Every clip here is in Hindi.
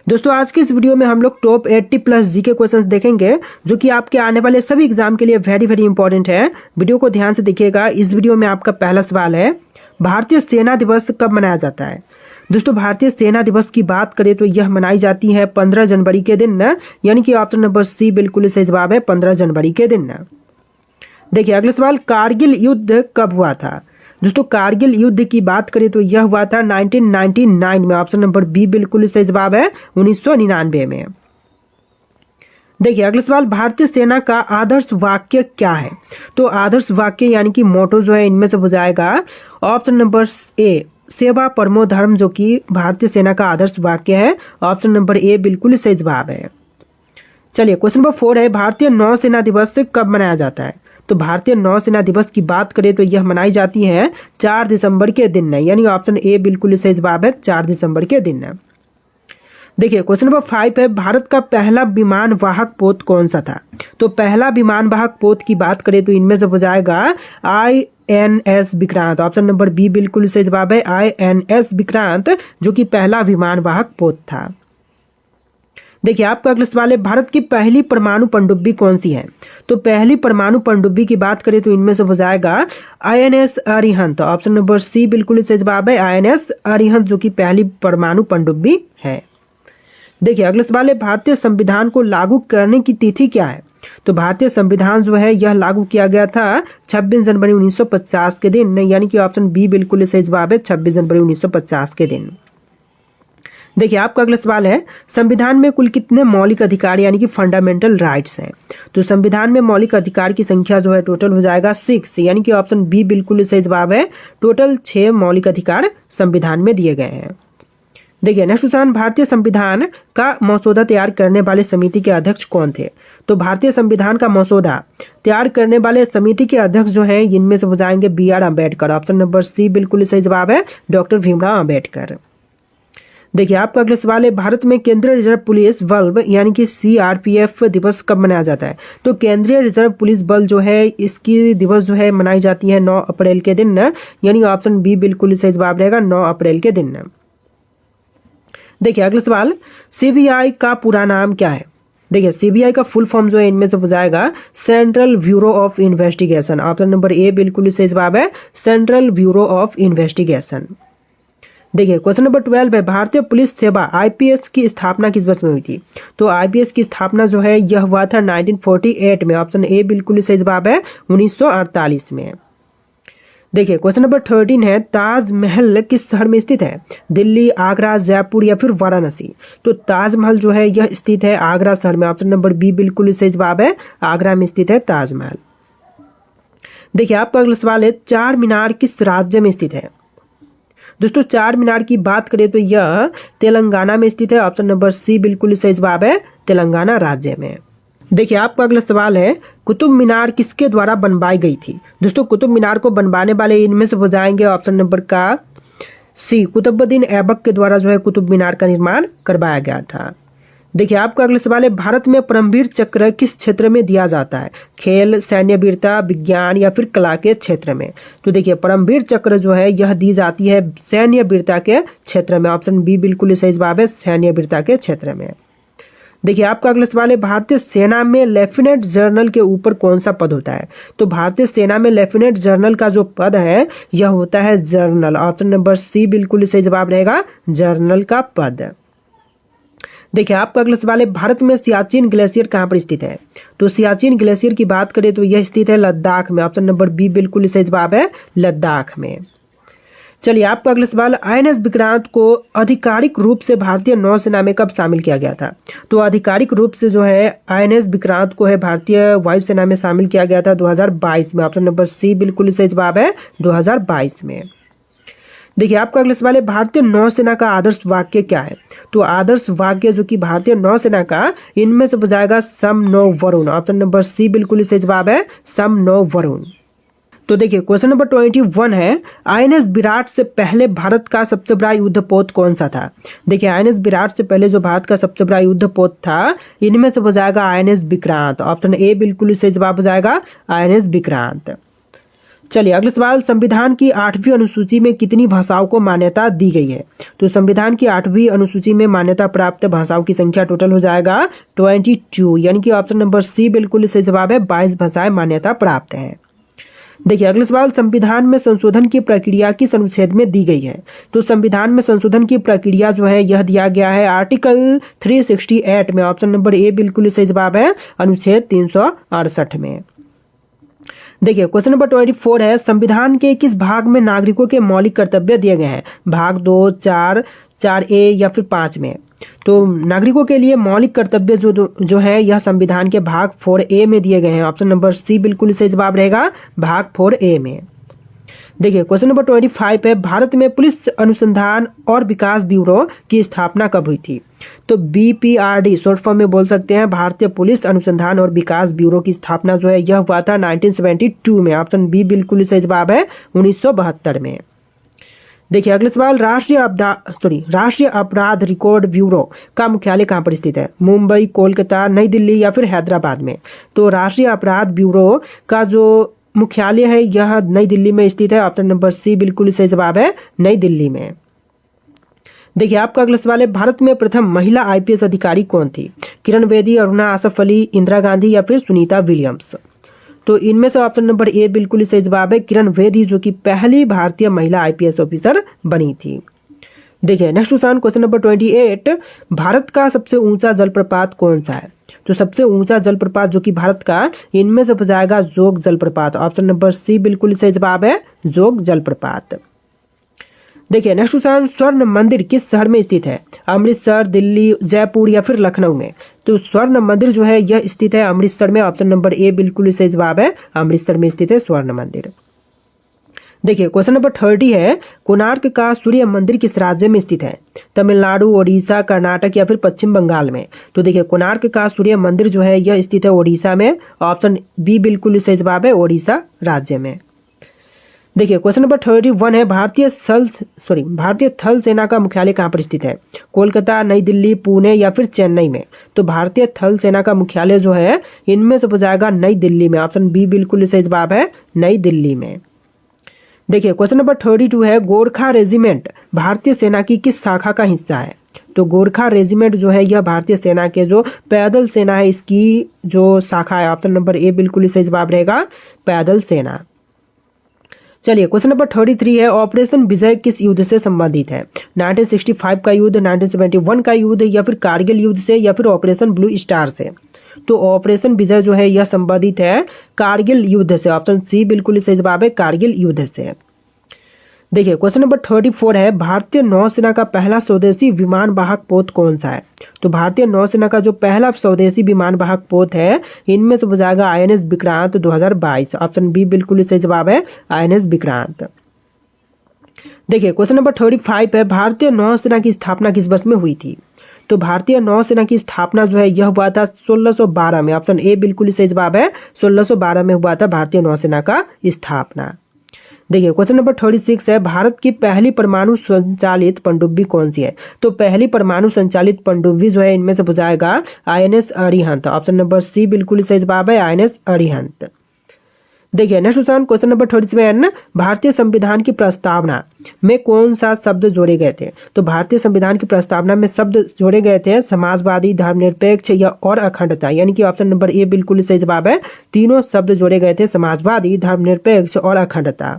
दोस्तों आज की इस वीडियो में हम लोग टॉप 80 प्लस जीके क्वेश्चंस देखेंगे जो कि आपके आने वाले सभी एग्जाम के लिए वेरी वेरी इंपॉर्टेंट है। वीडियो को ध्यान से देखिएगा। इस वीडियो में आपका पहला सवाल है, भारतीय सेना दिवस कब मनाया जाता है। दोस्तों भारतीय सेना दिवस की बात करें तो यह मनाई जाती है 15 जनवरी के दिन, यानी कि ऑप्शन नंबर सी बिल्कुल सही जवाब है, 15 जनवरी के दिन। देखिए अगला सवाल, कारगिल युद्ध कब हुआ था। दोस्तों कारगिल युद्ध की बात करें तो यह हुआ था 1999 में, ऑप्शन नंबर बी बिल्कुल सही जवाब है, 1999 में। देखिए अगला सवाल, भारतीय सेना का आदर्श वाक्य क्या है। तो आदर्श वाक्य यानी कि मोटो जो है इनमें से हो जाएगा ऑप्शन नंबर ए, सेवा परमो धर्म, जो कि भारतीय सेना का आदर्श वाक्य है। ऑप्शन नंबर ए बिल्कुल सही जवाब है। चलिए क्वेश्चन नंबर 4 है, भारतीय नौसेना दिवस कब मनाया जाता है। तो भारतीय नौसेना दिवस की बात करें तो यह मनाई जाती है 4 दिसंबर के दिन, यानी ऑप्शन ए बिल्कुल सही जवाब है, 4 दिसंबर के दिन। देखिए क्वेश्चन नंबर 5 है, भारत का पहला विमान वाहक पोत कौन सा था। तो पहला विमान वाहक पोत की बात करें तो इनमें से हो जाएगा INS Vikrant. Option number B बिल्कुल सही जवाब है, INS विक्रांत, जो कि पहला विमान वाहक पोत था। देखिए आपका अगला सवाल है, भारत की पहली परमाणु पनडुब्बी कौन सी है। तो पहली परमाणु पनडुब्बी की बात करें तो इनमें से हो जाएगा INS Arihant. Option number C बिल्कुल सही जवाब है, INS अरिहंत, जो कि पहली परमाणु पनडुब्बी है। देखिए अगला सवाल है, भारतीय संविधान को लागू करने की तिथि क्या है। तो भारतीय संविधान जो है यह लागू किया गया था 26 जनवरी 1950 के दिन, यानी कि ऑप्शन बी बिल्कुल सही जवाब है, 26 जनवरी 1950 के दिन। देखिए आपका अगला सवाल है, संविधान में कुल कितने मौलिक अधिकार यानी कि फंडामेंटल राइट्स हैं। तो संविधान में मौलिक अधिकार की संख्या जो है टोटल हो जाएगा 6, यानी कि ऑप्शन बी बिल्कुल सही जवाब है, टोटल 6 मौलिक अधिकार संविधान में दिए गए हैं। देखिए नेक्स्ट क्वेश्चन, भारतीय संविधान का मसौदा तैयार करने वाले समिति के अध्यक्ष कौन थे। तो भारतीय संविधान का मसौदा तैयार करने वाले समिति के अध्यक्ष जो हैं इनमें से हो जाएंगे BR Ambedkar. Option number C बिल्कुल सही जवाब है, डॉक्टर भीमराव अम्बेडकर। देखिए आपका अगला सवाल है, भारत में केंद्रीय रिजर्व पुलिस बल यानी कि CRPF दिवस कब मनाया जाता है। तो केंद्रीय रिजर्व पुलिस बल जो है इसकी दिवस जो है मनाई जाती है 9 अप्रैल के दिन, यानी ऑप्शन बी बिल्कुल सही जवाब रहेगा, 9 अप्रैल के दिन। देखिए अगला सवाल, CBI का पूरा नाम क्या है। देखिए CBI का फुल फॉर्म जो है इनमें से हो जाएगा central bureau of investigation. Option number A बिल्कुल सही जवाब है, सेंट्रल ब्यूरो ऑफ इन्वेस्टिगेशन। देखिए क्वेश्चन नंबर 12 है, भारतीय पुलिस सेवा IPS की स्थापना किस वर्ष में हुई थी। तो IPS की स्थापना जो है यह हुआ था 1948 में। ऑप्शन ए बिल्कुल सही जवाब है, 1948 में। देखिए क्वेश्चन नंबर 13 है, ताजमहल किस शहर में स्थित है। दिल्ली, आगरा, जयपुर या फिर वाराणसी। तो ताजमहल जो है यह स्थित है आगरा शहर में। ऑप्शन नंबर बी बिल्कुल सही जवाब है, आगरा में स्थित है ताजमहल। देखिए आपका अगला सवाल है, चार मीनार किस राज्य में स्थित है। दोस्तों चार मीनार की बात करें तो यह तेलंगाना में स्थित है। ऑप्शन नंबर सी बिल्कुल सही जवाब है, तेलंगाना राज्य में। देखिए आपका अगला सवाल है, कुतुब मीनार किसके द्वारा बनवाई गई थी। दोस्तों कुतुब मीनार को बनवाने वाले इनमें से हो जाएंगे ऑप्शन नंबर का सी, कुतुबुद्दीन ऐबक के द्वारा जो है कुतुब मीनार का निर्माण करवाया गया था। देखिए आपका अगला सवाल है, भारत में परमवीर चक्र किस क्षेत्र में दिया जाता है। खेल, सैन्य वीरता, विज्ञान या फिर कला के क्षेत्र में। तो देखिए परमवीर चक्र जो है यह दी जाती है सैन्य वीरता के क्षेत्र में। ऑप्शन बी बिल्कुल सही जवाब है, सैन्य वीरता के क्षेत्र में। देखिए आपका अगला सवाल है, भारतीय सेना में लेफ्टिनेंट जनरल के ऊपर कौन सा पद होता है। तो भारतीय सेना में लेफ्टिनेंट जनरल का जो पद है यह होता है जनरल। ऑप्शन नंबर सी बिल्कुल सही जवाब रहेगा, जनरल का पद। देखिए आपका अगला सवाल है, भारत में सियाचिन ग्लेशियर कहाँ पर स्थित है। तो सियाचिन ग्लेशियर की बात करें तो यह स्थित है लद्दाख में। ऑप्शन नंबर बी बिल्कुल सही जवाब है, लद्दाख में। चलिए आपका अगला सवाल, INS विक्रांत को आधिकारिक रूप से भारतीय नौसेना में कब शामिल किया गया था। तो आधिकारिक रूप से जो है INS विक्रांत को है भारतीय वायुसेना में शामिल किया गया था 2022 में। ऑप्शन नंबर सी बिल्कुल सही जवाब है, 2022 में। देखिए आपका अगला सवाल है, भारतीय नौसेना का आदर्श वाक्य क्या है। तो आदर्श वाक्य जो कि भारतीय नौसेना का इनमें से हो जाएगा सम नो वरुण। ऑप्शन नंबर सी बिल्कुल सही जवाब है, सम नो वरुण। तो देखिए क्वेश्चन नंबर 21 है, INS विराट से पहले भारत का सबसे बड़ा युद्धपोत कौन सा था। देखिए INS विराट से पहले जो भारत का सबसे बड़ा युद्धपोत था इनमें से हो जाएगा INS विक्रांत। ऑप्शन ए बिल्कुल सही जवाब हो जाएगा, INS विक्रांत। चलिए अगला सवाल, संविधान की 8वीं अनुसूची में कितनी भाषाओं को मान्यता दी गई है? तो संविधान की 8वीं अनुसूची में मान्यता प्राप्त भाषाओं की संख्या टोटल हो जाएगा 22, यानी कि ऑप्शन नंबर सी बिल्कुल सही जवाब है। 22 भाषाएं मान्यता प्राप्त हैं। देखिए अगला सवाल, संविधान में संशोधन की प्रक्रिया किस अनुच्छेद में दी गई है? तो संविधान में संशोधन की प्रक्रिया जो है यह दिया गया है आर्टिकल 368 में। ऑप्शन नंबर ए बिल्कुल सही जवाब है, अनुच्छेद 368 में। देखिए क्वेश्चन नंबर 24 है, संविधान के किस भाग में नागरिकों के मौलिक कर्तव्य दिए गए हैं? भाग 2, 4, 4A या फिर 5 में? तो नागरिकों के लिए मौलिक कर्तव्य जो है यह संविधान के भाग 4A में दिए गए हैं। ऑप्शन नंबर सी बिल्कुल सही जवाब रहेगा, भाग 4A में। देखिए क्वेश्चन नंबर 25 है, भारत में पुलिस अनुसंधान और विकास ब्यूरो की स्थापना कब हुई थी? तो BPRD शॉर्ट फॉर्म में बोल सकते हैं, भारतीय पुलिस अनुसंधान और विकास ब्यूरो की स्थापना जो है यह हुआ था 1972 में। ऑप्शन बी बिल्कुल सही जवाब है, 1972 में। देखिए अगले सवाल, राष्ट्रीय अपराध रिकॉर्ड ब्यूरो का मुख्यालय कहाँ पर स्थित है? मुंबई, कोलकाता, नई दिल्ली या फिर हैदराबाद में? तो राष्ट्रीय अपराध ब्यूरो का जो मुख्यालय है यह नई दिल्ली में स्थित है। ऑप्शन नंबर सी बिल्कुल सही जवाब है, नई दिल्ली में। देखिए आपका अगला सवाल है, भारत में प्रथम महिला IPS अधिकारी कौन थी? किरण बेदी, अरुणा आसफ अली, इंदिरा गांधी या फिर सुनीता विलियम्स? तो इनमें से ऑप्शन नंबर ए बिल्कुल सही जवाब है, किरण बेदी, जो कि पहली भारतीय महिला IPS ऑफिसर बनी थी। देखिए नेक्स्ट क्वेश्चन नंबर 28, भारत का सबसे ऊंचा जलप्रपात कौन सा है? तो सबसे ऊंचा जलप्रपात जो कि भारत का, इनमें से हो जाएगा जोग जलप्रपात। ऑप्शन नंबर सी बिल्कुल सही जवाब है, जोग जलप्रपात। देखिए नेक्स्ट क्वेश्चन, स्वर्ण मंदिर किस शहर में स्थित है? अमृतसर, दिल्ली, जयपुर या फिर लखनऊ में? तो स्वर्ण मंदिर जो है यह स्थित है अमृतसर में। ऑप्शन नंबर ए बिल्कुल सही जवाब है, अमृतसर में स्थित है स्वर्ण मंदिर। देखिए क्वेश्चन नंबर 30 है, कोणार्क का सूर्य मंदिर किस राज्य में स्थित है? तमिलनाडु, ओडिशा, कर्नाटक या फिर पश्चिम बंगाल में? तो देखिए कोणार्क का सूर्य मंदिर जो है यह स्थित है ओडिशा में। ऑप्शन बी बिल्कुल सही जवाब है, ओडिशा राज्य में। देखिए क्वेश्चन नंबर 31 है, भारतीय थल सेना का मुख्यालय कहाँ पर स्थित है? कोलकाता, नई दिल्ली, पुणे या फिर चेन्नई में? तो भारतीय थल सेना का मुख्यालय जो है इनमें से हो जाएगा नई दिल्ली में। ऑप्शन बी बिल्कुल सही जवाब है, नई दिल्ली में। देखिए क्वेश्चन नंबर 32 है, गोरखा रेजिमेंट भारतीय सेना की किस शाखा का हिस्सा है? तो गोरखा रेजिमेंट जो है यह भारतीय सेना के जो पैदल सेना है इसकी जो शाखा है। ऑप्शन नंबर ए बिल्कुल सही जवाब रहेगा, पैदल सेना। चलिए क्वेश्चन नंबर 33 है, ऑपरेशन विजय किस युद्ध से संबंधित है? 1965 का युद्ध, 1971 का युद्ध या फिर कारगिल युद्ध से या फिर ऑपरेशन ब्लू स्टार से? तो ऑपरेशन विजय जो है यह संबंधित है कारगिल युद्ध से। ऑप्शन सी बिल्कुल सही जवाब है, कारगिल युद्ध से। देखिए क्वेश्चन नंबर 34 है, भारतीय नौसेना का पहला स्वदेशी विमान वाहक पोत कौन सा है? तो भारतीय नौसेना का जो पहला स्वदेशी विमान वाहक पोत है इनमें से हो जाएगा INS विक्रांत 2022। ऑप्शन बी बिल्कुल सही जवाब है, INS विक्रांत। देखिए क्वेश्चन नंबर 35 है, भारतीय नौसेना की स्थापना किस वर्ष में हुई थी? तो भारतीय नौसेना की स्थापना जो है यह हुआ था 1612 में। ऑप्शन ए बिल्कुल सही जवाब है, 1612 में हुआ था भारतीय नौसेना का स्थापना। देखिए क्वेश्चन नंबर 36 है, भारत की पहली परमाणु संचालित पनडुब्बी कौन सी है? तो पहली परमाणु संचालित पनडुब्बी जो है इनमें से हो जाएगा INS Arihant. Option number C बिल्कुल सही जवाब है, INS अरिहंत। देखिए नेक्स्ट क्वेश्चन नंबर 37, भारतीय संविधान की प्रस्तावना में कौन सा शब्द जोड़े गए थे? तो भारतीय संविधान की प्रस्तावना में शब्द जोड़े गए थे समाजवादी, धर्मनिरपेक्ष या और अखंडता, यानी कि ऑप्शन नंबर ए बिल्कुल सही जवाब है, तीनों शब्द जोड़े गए थे, समाजवादी, धर्मनिरपेक्ष और अखंडता।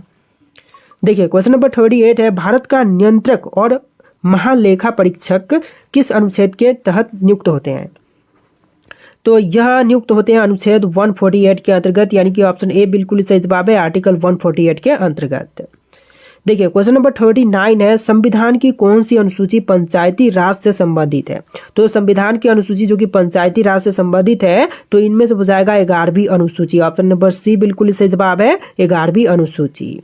देखिए क्वेश्चन नंबर 38 है, भारत का नियंत्रक और महालेखा परीक्षक किस अनुच्छेद के तहत नियुक्त होते हैं? तो यह नियुक्त होते हैं अनुच्छेद 148 के अंतर्गत, यानी कि ऑप्शन ए बिल्कुल सही जवाब है, आर्टिकल 148 के अंतर्गत। देखिए क्वेश्चन नंबर 39 है, संविधान की कौन सी अनुसूची पंचायती राज से संबंधित है? तो संविधान की अनुसूची जो कि पंचायती राज से संबंधित है तो इनमें से हो जाएगा 11वीं अनुसूची। ऑप्शन नंबर सी बिल्कुल सही जवाब है, 11वीं अनुसूची।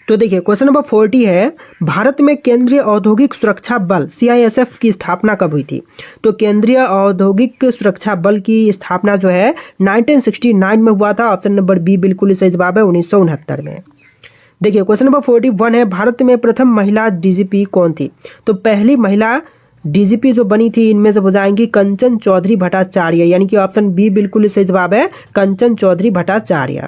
तो देखिए क्वेश्चन नंबर 40 है, भारत में केंद्रीय औद्योगिक सुरक्षा बल CISF की स्थापना कब हुई थी? तो केंद्रीय औद्योगिक सुरक्षा बल की स्थापना जो है 1969 में हुआ था। ऑप्शन नंबर बी बिल्कुल सही जवाब है, 1969 में। देखिए क्वेश्चन नंबर 41 है, भारत में प्रथम महिला DGP कौन थी? तो पहली महिला DGP जो बनी थी इनमें से हो जाएंगी कंचन चौधरी भट्टाचार्य, यानी कि ऑप्शन बी बिल्कुल सही जवाब है, कंचन चौधरी भट्टाचार्य।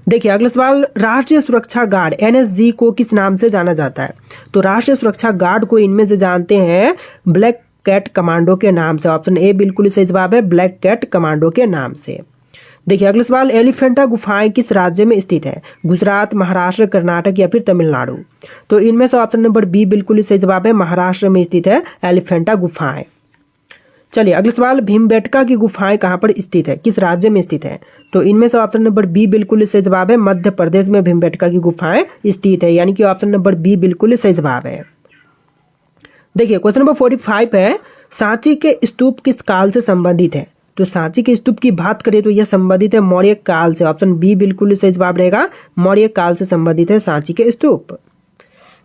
देखिए अगला सवाल, राष्ट्रीय सुरक्षा गार्ड एनएसजी को किस नाम से जाना जाता है? तो राष्ट्रीय सुरक्षा गार्ड को इनमें से जानते हैं ब्लैक कैट कमांडो के नाम से। ऑप्शन ए बिल्कुल सही जवाब है, ब्लैक कैट कमांडो के नाम से। देखिए अगला सवाल, एलिफेंटा गुफाएं किस राज्य में स्थित है? गुजरात, महाराष्ट्र, कर्नाटक या फिर तमिलनाडु? तो इनमें से ऑप्शन नंबर बी बिल्कुल सही जवाब है, महाराष्ट्र में स्थित है एलिफेंटा गुफाएं। चलिए अगला सवाल, भीमबेटका की गुफाएं कहाँ पर स्थित है, किस राज्य में स्थित है? तो इनमें से ऑप्शन नंबर बी बिल्कुल सही जवाब है, मध्य प्रदेश में भीमबेटका की गुफाएं स्थित है, यानी कि ऑप्शन नंबर बी बिल्कुल सही जवाब है। देखिए क्वेश्चन नंबर 45 है, सांची के स्तूप किस काल से संबंधित है? तो सांची के स्तूप की बात करें तो यह संबंधित है मौर्य काल से। ऑप्शन बी बिल्कुल सही जवाब रहेगा, मौर्य काल से संबंधित है सांची के स्तूप।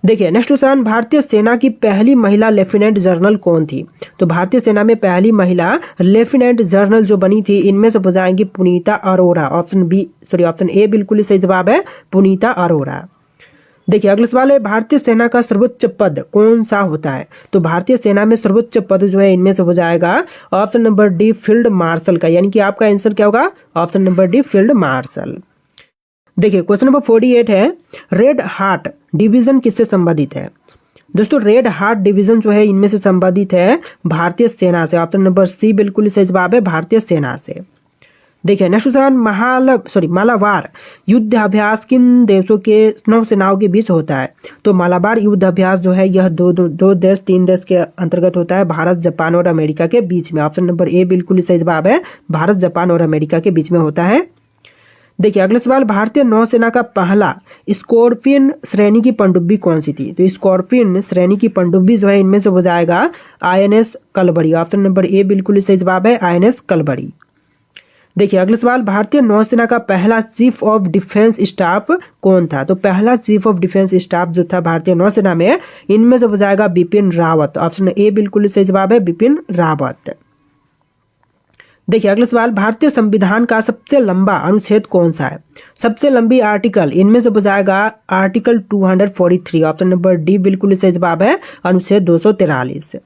देखिए नेक्स्ट क्वेश्चन, भारतीय सेना की पहली महिला लेफ्टिनेंट जनरल कौन थी? तो भारतीय सेना में पहली महिला लेफ्टिनेंट जनरल जो बनी थी, इनमें से हो जाएंगी पुनीता अरोरा। ऑप्शन ए बिल्कुल सही जवाब है, पुनीता अरोरा। देखिए अगला सवाल है, भारतीय सेना का सर्वोच्च पद कौन सा होता है? तो भारतीय सेना में सर्वोच्च पद जो है इनमें से हो जाएगा option number D field marshal का, यानी कि आपका आंसर क्या होगा? Option number D field marshal. देखिए क्वेश्चन नंबर 48 है, रेड हार्ट डिवीजन किससे संबंधित है? दोस्तों रेड हार्ट डिवीजन जो है इनमें से संबंधित है भारतीय सेना से। ऑप्शन नंबर सी बिल्कुल सही जवाब है, भारतीय सेना से। देखिए नेक्स्ट क्वेश्चन, मालाबार युद्ध अभ्यास किन देशों के नौसेनाओं के बीच होता है? तो मालाबार युद्ध अभ्यास जो है यह दो देश 3 देश के अंतर्गत होता है, भारत, जापान और अमेरिका के बीच में। ऑप्शन नंबर ए बिल्कुल सही जवाब है, भारत, जापान और अमेरिका के बीच में होता है। देखिए अगला सवाल, भारतीय नौसेना का पहला स्कॉर्पियन श्रेणी की पनडुब्बी कौन सी थी? तो स्कॉर्पियन श्रेणी की पनडुब्बी जो है इनमें से हो जाएगा आईएनएस कलबड़ी। ऑप्शन नंबर ए बिल्कुल सही जवाब है, आईएनएस कलबड़ी। देखिए अगला सवाल, भारतीय नौसेना का पहला चीफ ऑफ डिफेंस स्टाफ कौन था? तो पहला चीफ ऑफ डिफेंस स्टाफ जो था भारतीय नौसेना में, इनमें से हो जाएगा बिपिन रावत। ऑप्शन ए बिल्कुल सही जवाब है, बिपिन रावत। देखिए अगला सवाल, भारतीय संविधान का सबसे लंबा अनुच्छेद कौन सा है? सबसे लंबी आर्टिकल इनमें से हो जाएगा आर्टिकल 243। ऑप्शन नंबर डी बिल्कुल सही जवाब है, अनुच्छेद 243।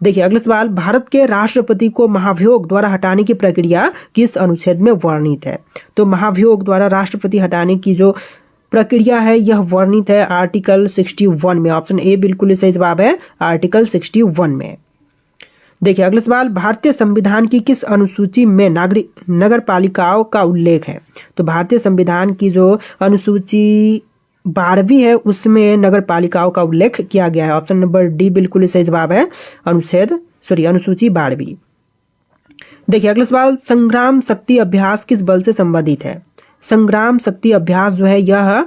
देखिए अगला सवाल, भारत के राष्ट्रपति को महाभियोग द्वारा हटाने की प्रक्रिया किस अनुच्छेद में वर्णित है? तो महाभियोग द्वारा राष्ट्रपति हटाने की जो प्रक्रिया है यह वर्णित है आर्टिकल 61 में। ऑप्शन ए बिल्कुल सही जवाब है, आर्टिकल 61 में। देखिए अगला सवाल, भारतीय संविधान की किस अनुसूची में नगर पालिकाओं का उल्लेख है? तो भारतीय संविधान की जो अनुसूची 12वीं है उसमें नगर पालिकाओं का उल्लेख किया गया है। ऑप्शन नंबर डी बिल्कुल सही जवाब है, अनुसूची 12वीं। देखिए अगला सवाल, संग्राम शक्ति अभ्यास किस बल से संबंधित है? संग्राम शक्ति अभ्यास जो है यह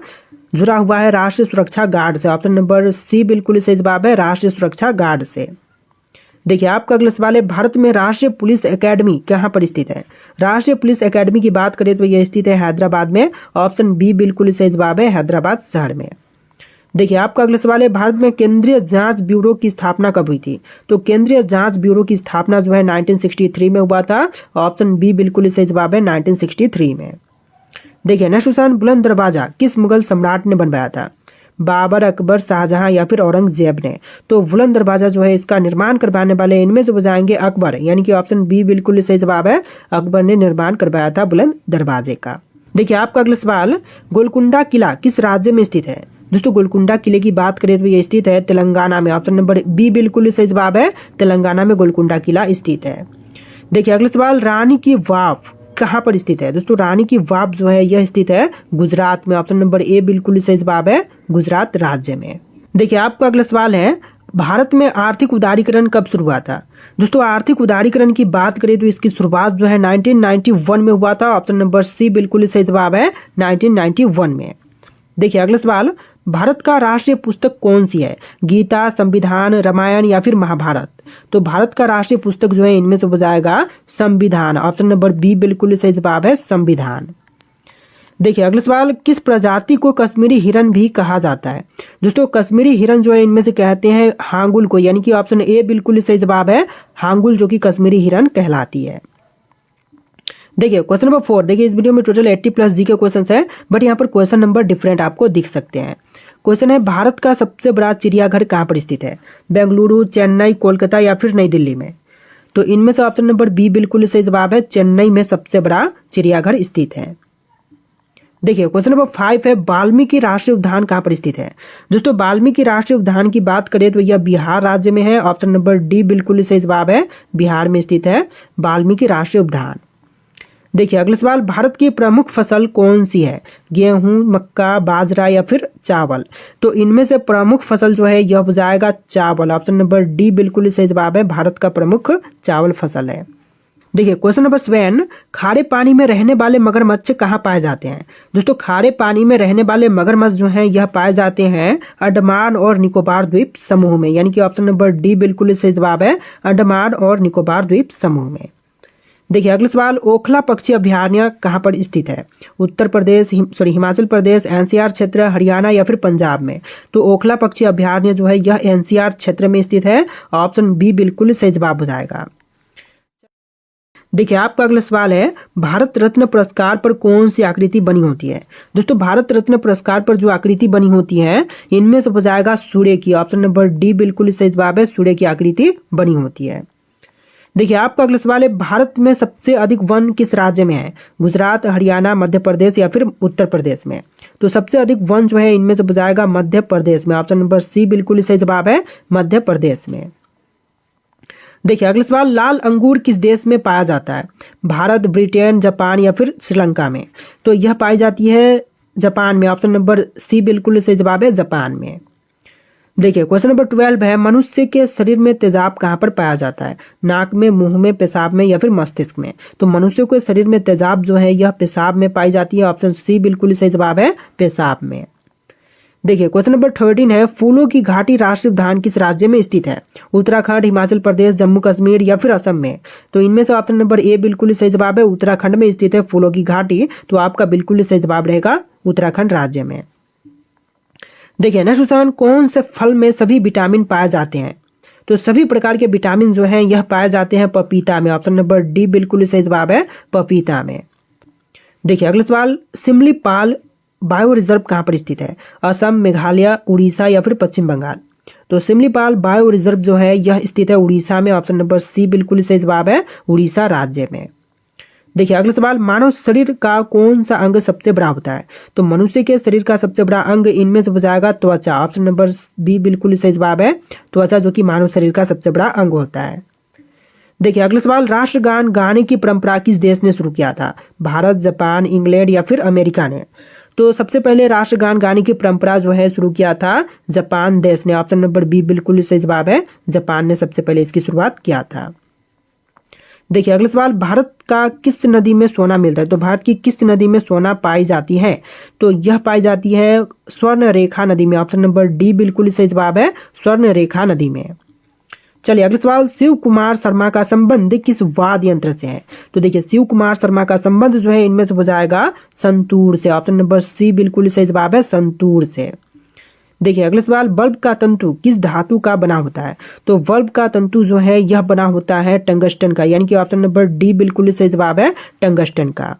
जुड़ा हुआ है राष्ट्रीय सुरक्षा गार्ड से। ऑप्शन नंबर सी बिल्कुल सही जवाब है, राष्ट्रीय सुरक्षा गार्ड से। देखिए आपका अगला सवाल है, भारत में राष्ट्रीय पुलिस एकेडमी कहाँ पर स्थित है? राष्ट्रीय पुलिस एकेडमी की बात करें तो यह स्थित है हैदराबाद में। ऑप्शन बी बिल्कुल सही जवाब है, हैदराबाद शहर में। देखिए आपका अगला सवाल है, भारत में केंद्रीय जांच ब्यूरो की स्थापना कब हुई थी? तो केंद्रीय जांच ब्यूरो की स्थापना जो है 1963 में हुआ था। ऑप्शन बी बिल्कुल सही जवाब है, 1963 में। देखिए नेक्स्ट क्वेश्चन, बुलंद दरवाजा किस मुगल सम्राट ने बनवाया था? बाबर, अकबर, शाहजहां या फिर औरंगजेब ने? तो बुलंद दरवाजा जो है इसका निर्माण करवाने वाले इनमें से हो जाएंगे अकबर, यानी कि ऑप्शन बी बिल्कुल सही जवाब है, अकबर ने निर्माण करवाया था बुलंद दरवाजे का। देखिए आपका अगला सवाल, गोलकुंडा किला किस राज्य में स्थित है? दोस्तों गोलकुंडा किले की बात करें तो ये स्थित है तेलंगाना में। ऑप्शन नंबर बी बिल्कुल सही जवाब है, तेलंगाना में गोलकुंडा किला स्थित है। देखिए अगला सवाल, रानी की वाव कहाँ पर स्थित है? दोस्तों रानी की वाव जो है यह स्थित है गुजरात में। ऑप्शन नंबर ए बिल्कुल सही जवाब है, गुजरात राज्य में। देखिए आपका अगला सवाल है, भारत में आर्थिक उदारीकरण कब शुरू हुआ था? दोस्तों आर्थिक उदारीकरण की बात करें तो इसकी शुरुआत जो है 1991 में हुआ था। ऑप्शन नंबर सी बिल्कुल सही जवाब है, 1991 में। देखिए अगला सवाल, भारत का राष्ट्रीय पुस्तक कौन सी है? गीता, संविधान, रामायण या फिर महाभारत? तो भारत का राष्ट्रीय पुस्तक जो है इनमें से हो जाएगा संविधान। ऑप्शन नंबर बी बिल्कुल सही जवाब है, संविधान। देखिए अगला सवाल, किस प्रजाति को कश्मीरी हिरन भी कहा जाता है? दोस्तों कश्मीरी हिरन जो है इनमें से कहते हैं हांगुल को, यानी कि ऑप्शन ए बिल्कुल सही जवाब है, हांगुल जो कि कश्मीरी हिरन कहलाती है। देखिए क्वेश्चन नंबर 4, देखिए इस वीडियो में टोटल 80+ जी के क्वेश्चन है, बट यहाँ पर क्वेश्चन नंबर डिफरेंट आपको दिख सकते हैं। क्वेश्चन है, भारत का सबसे बड़ा चिड़ियाघर कहाँ पर स्थित है? बेंगलुरु, चेन्नई, कोलकाता या फिर नई दिल्ली में? तो इनमें से ऑप्शन नंबर बी बिल्कुल सही जवाब है, चेन्नई में सबसे बड़ा चिड़ियाघर स्थित है। देखिए क्वेश्चन नंबर 5 है, वाल्मीकि राष्ट्रीय उद्यान कहाँ पर स्थित है। दोस्तों वाल्मीकि राष्ट्रीय उद्यान की बात करें तो यह बिहार राज्य में है। ऑप्शन नंबर डी बिल्कुल सही जवाब है, बिहार में स्थित है वाल्मीकि राष्ट्रीय उद्यान। देखिए अगला सवाल, भारत की प्रमुख फसल कौन सी है। गेहूं, मक्का, बाजरा या फिर चावल। तो इनमें से प्रमुख फसल जो है यह हो जाएगा चावल। ऑप्शन नंबर डी बिल्कुल सही जवाब है, भारत का प्रमुख चावल फसल है। देखिए क्वेश्चन नंबर 7, खारे पानी में रहने वाले मगरमच्छ कहाँ पाए जाते हैं। दोस्तों खारे पानी में रहने वाले मगरमच्छ जो हैं यह पाए जाते हैं अंडमान और निकोबार द्वीप समूह में, यानी कि ऑप्शन नंबर डी बिल्कुल सही जवाब है, अंडमान और निकोबार द्वीप समूह में। देखिए अगला सवाल, ओखला पक्षी अभयारण्य कहाँ पर स्थित है। उत्तर प्रदेश, हिमाचल प्रदेश, एनसीआर क्षेत्र, हरियाणा या फिर पंजाब में। तो ओखला पक्षी अभयारण्य जो है यह एनसीआर क्षेत्र में स्थित है। ऑप्शन बी बिल्कुल सही जवाब हो जाएगा। देखिए आपका अगला सवाल है, भारत रत्न पुरस्कार पर कौन सी आकृति बनी होती है। दोस्तों भारत रत्न पुरस्कार पर जो आकृति बनी होती है इनमें से हो जाएगा सूर्य की। ऑप्शन नंबर डी बिल्कुल सही जवाब है, सूर्य की आकृति बनी होती है। देखिए आपका अगला सवाल है, भारत में सबसे अधिक वन किस राज्य में है। गुजरात, हरियाणा, मध्य प्रदेश या फिर उत्तर प्रदेश में। तो सबसे अधिक वन जो है इनमें से हो जाएगा मध्य प्रदेश में। ऑप्शन नंबर सी बिल्कुल सही जवाब है, मध्य प्रदेश में। देखिए अगला सवाल, लाल अंगूर किस देश में पाया जाता है। भारत, ब्रिटेन, जापान या फिर श्रीलंका में। तो यह पाई जाती है जापान में। ऑप्शन नंबर सी बिल्कुल सही जवाब है, जापान में। देखिए क्वेश्चन नंबर 12 है, मनुष्य के शरीर में तेजाब कहाँ पर पाया जाता है। नाक में, मुंह में, पेशाब में या फिर मस्तिष्क में। तो मनुष्य के शरीर में तेजाब जो है यह पेशाब में पाई जाती है। ऑप्शन सी बिल्कुल सही जवाब है, पेशाब में। देखिए क्वेश्चन नंबर 13 है, फूलों की घाटी राष्ट्रीय उद्यान किस राज्य में स्थित है। उत्तराखंड, हिमाचल प्रदेश, जम्मू कश्मीर या फिर असम में। तो इनमें से ऑप्शन नंबर ए बिल्कुल सही जवाब है, उत्तराखंड में स्थित है फूलों की घाटी। तो आपका बिल्कुल सही जवाब रहेगा उत्तराखंड राज्य में। देखिए नेक्स्ट क्वेश्चन, कौन से फल में सभी विटामिन पाए जाते हैं। तो सभी प्रकार के विटामिन जो हैं यह पाए जाते हैं पपीता में। ऑप्शन नंबर डी बिल्कुल सही जवाब है, पपीता में। देखिए अगला सवाल, सिमलीपाल बायो रिजर्व कहाँ पर स्थित है। असम, मेघालय, उड़ीसा या फिर पश्चिम बंगाल। तो सिमलीपाल बायो रिजर्व जो है यह स्थित है उड़ीसा में। ऑप्शन नंबर सी बिल्कुल सही जवाब है, उड़ीसा राज्य में। देखिए अगला सवाल, मानव शरीर का कौन सा अंग सबसे बड़ा होता है। तो मनुष्य के शरीर का सबसे बड़ा अंग इनमें से हो जाएगा त्वचा। ऑप्शन नंबर बी बिल्कुल सही जवाब है, त्वचा जो कि मानव शरीर का सबसे बड़ा अंग होता है। देखिए अगला सवाल, राष्ट्रगान गाने की परंपरा किस देश ने शुरू किया था। भारत, जापान, इंग्लैंड या फिर अमेरिका ने। तो सबसे पहले राष्ट्रगान गाने की परंपरा जो है शुरू किया था जापान देश ने। ऑप्शन नंबर बी बिल्कुल सही जवाब है, जापान ने सबसे पहले इसकी शुरुआत किया था। देखिए अगला सवाल, भारत का किस नदी में सोना मिलता है। तो भारत की किस नदी में सोना पाई जाती है। तो यह पाई जाती है स्वर्ण रेखा नदी में। ऑप्शन नंबर डी बिल्कुल सही जवाब है, स्वर्ण रेखा नदी में। चलिए अगला सवाल, शिव कुमार शर्मा का संबंध किस वाद्य यंत्र से है। तो देखिए शिव कुमार शर्मा का संबंध जो है इनमें से हो जाएगा संतूर से। ऑप्शन नंबर सी बिल्कुल सही जवाब है, संतूर से। देखिए अगला सवाल, बल्ब का तंतु किस धातु का बना होता है। तो बल्ब का तंतु जो है यह बना होता है टंगस्टन का, यानी कि ऑप्शन नंबर डी बिल्कुल सही जवाब है, टंगस्टन का।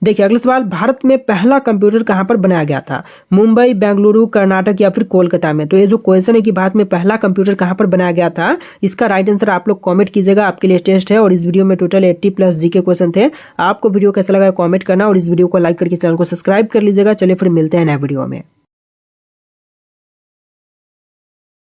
देखिए अगला सवाल, भारत में पहला कंप्यूटर कहाँ पर बनाया गया था। मुंबई, बेंगलुरु, कर्नाटक या फिर कोलकाता में। तो ये जो क्वेश्चन है कि भारत में पहला कंप्यूटर कहाँ पर बनाया गया था, इसका राइट आंसर आप लोग कमेंट कीजिएगा, आपके लिए टेस्ट है। और इस वीडियो में टोटल 80+ जीके क्वेश्चन थे। आपको वीडियो कैसा लगा कमेंट करना और इस वीडियो को लाइक करके चैनल को सब्सक्राइब कर लीजिएगा। चलिए फिर मिलते हैं नए वीडियो में।